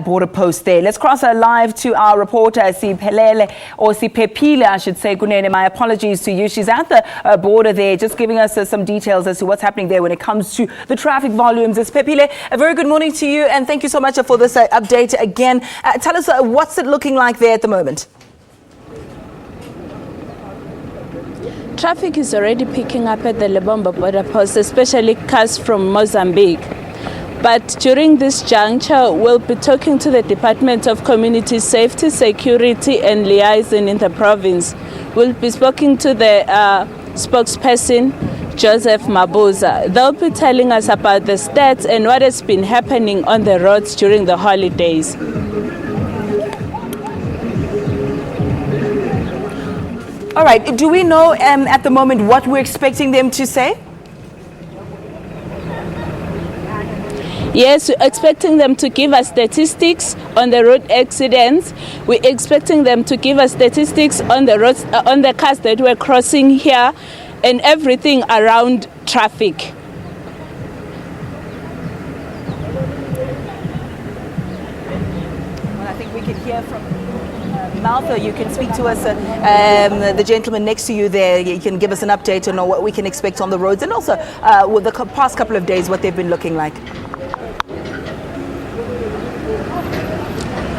border post there. Let's cross live to our reporter, Siphephile Kunene. My apologies to you. She's at the border there, just giving us some details as to what's happening there when it comes to the traffic volumes. Siphephile, a very good morning to you, and thank you so much for this update again. Tell us, what's it looking like there at the moment? Traffic is already picking up at the Lebombo Border Post, especially cars from Mozambique. But during this juncture, we'll be talking to the Department of Community Safety, Security and Liaison in the province. We'll be speaking to the spokesperson, Joseph Mabuza. They'll be telling us about the stats and what has been happening on the roads during the holidays. All right, do we know at the moment what we're expecting them to say? Yes, we're expecting them to give us statistics on the road accidents. We're expecting them to give us statistics on the roads, on the cars that were crossing here, and everything around traffic. Well, I think we can hear from Maltha. You can speak to us, the gentleman next to you there. You can give us an update on what we can expect on the roads, and also with the past couple of days, what they've been looking like.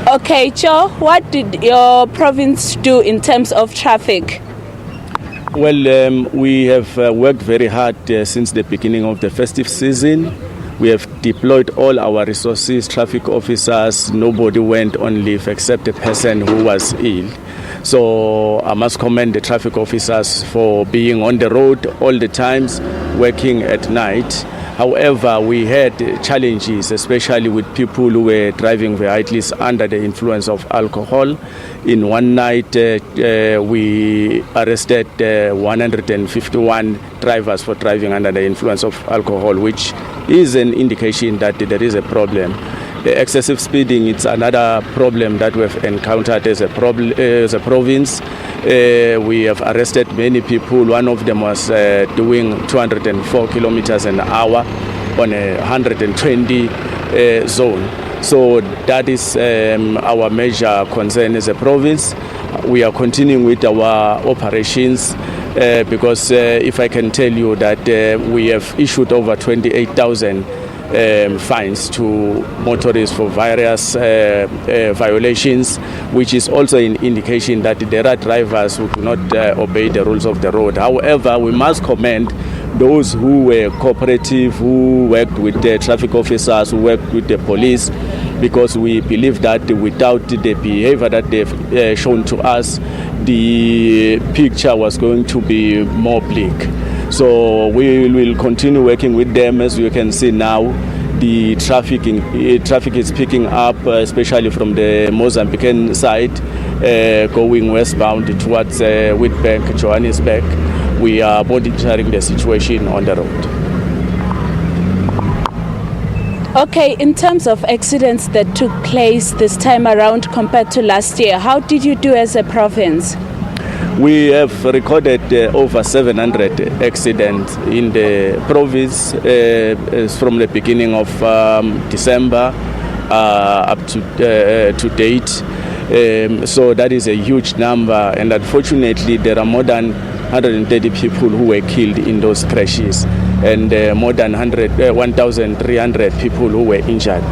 Okay, Joe, what did your province do in terms of traffic? Well, we have worked very hard since the beginning of the festive season. We have deployed all our resources, traffic officers. Nobody went on leave except a person who was ill. So I must commend the traffic officers for being on the road all the times, working at night. However, we had challenges, especially with people who were driving vehicles under the influence of alcohol. In one night, we arrested 151 drivers for driving under the influence of alcohol, which is an indication that there is a problem. Excessive speeding, it's another problem that we've encountered as a province. We have arrested many people. One of them was doing 204 kilometers an hour on a 120 zone. So that is our major concern as a province. We are continuing with our operations because if I can tell you that we have issued over 28,000 fines to motorists for various violations, which is also an indication that there are drivers who do not obey the rules of the road. However, we must commend those who were cooperative, who worked with the traffic officers, who worked with the police, because we believe that without the behavior that they've shown to us, the picture was going to be more bleak. So we will continue working with them. As you can see now, the traffic is picking up, especially from the Mozambican side, going westbound towards Witbank, Johannesburg. We are monitoring the situation on the road. Okay, in terms of accidents that took place this time around compared to last year, how did you do as a province? We have recorded over 700 accidents in the province from the beginning of December up to date. So that is a huge number, and unfortunately there are more than 130 people who were killed in those crashes, and more than 1,300 people who were injured.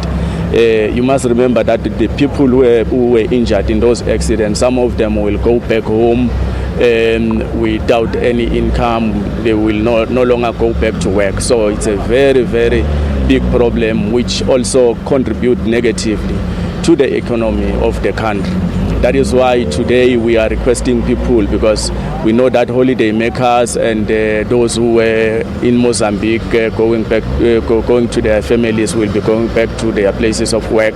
You must remember that the people who were injured in those accidents, some of them will go back home without any income. They will no longer go back to work. So it's a very, very big problem, which also contributes negatively to the economy of the country. That is why today we are requesting people, because we know that holiday makers and those who were in Mozambique going to their families will be going back to their places of work.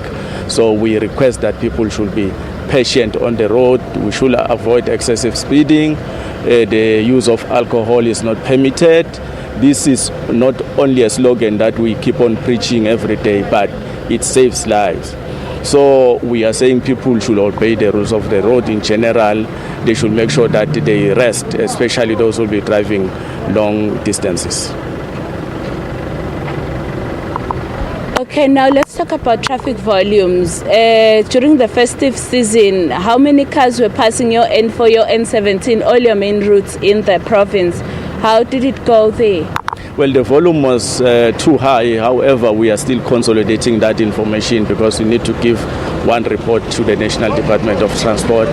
So we request that people should be patient on the road. We should avoid excessive speeding. The use of alcohol is not permitted. This is not only a slogan that we keep on preaching every day, but it saves lives. So we are saying people should obey the rules of the road in general. They should make sure that they rest, especially those who will be driving long distances. Okay, now let's talk about traffic volumes. During the festive season, how many cars were passing your N4, your N17, all your main routes in the province? How did it go there? Well, the volume was too high. However, we are still consolidating that information because we need to give one report to the National Department of Transport.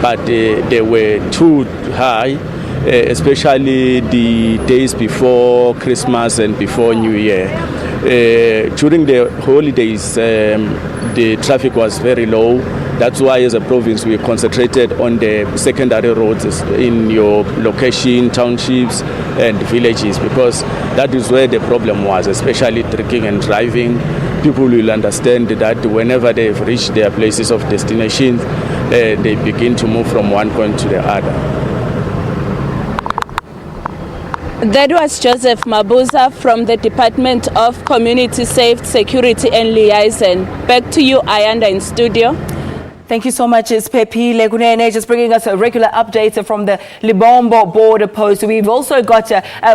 But they were too high, especially the days before Christmas and before New Year. During the holidays, the traffic was very low. That's why as a province we concentrated on the secondary roads in your location, townships and villages, because that is where the problem was, especially drinking and driving. People will understand that whenever they've reached their places of destination, they begin to move from one point to the other. That was Joseph Mabuza from the Department of Community Safety, Security and Liaison. Back to you, Ayanda, in studio. Thank you so much, Siphephile Kunene, just bringing us a regular update from the Lebombo Border Post. We've also got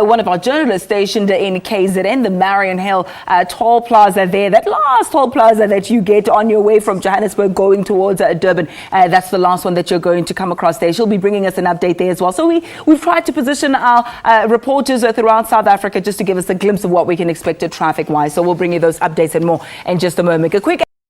one of our journalists stationed in KZN, the Marion Hill toll plaza there. That last toll plaza that you get on your way from Johannesburg going towards Durban, that's the last one that you're going to come across there. She'll be bringing us an update there as well. So we've tried to position our reporters throughout South Africa just to give us a glimpse of what we can expect traffic-wise. So we'll bring you those updates and more in just a moment. A quick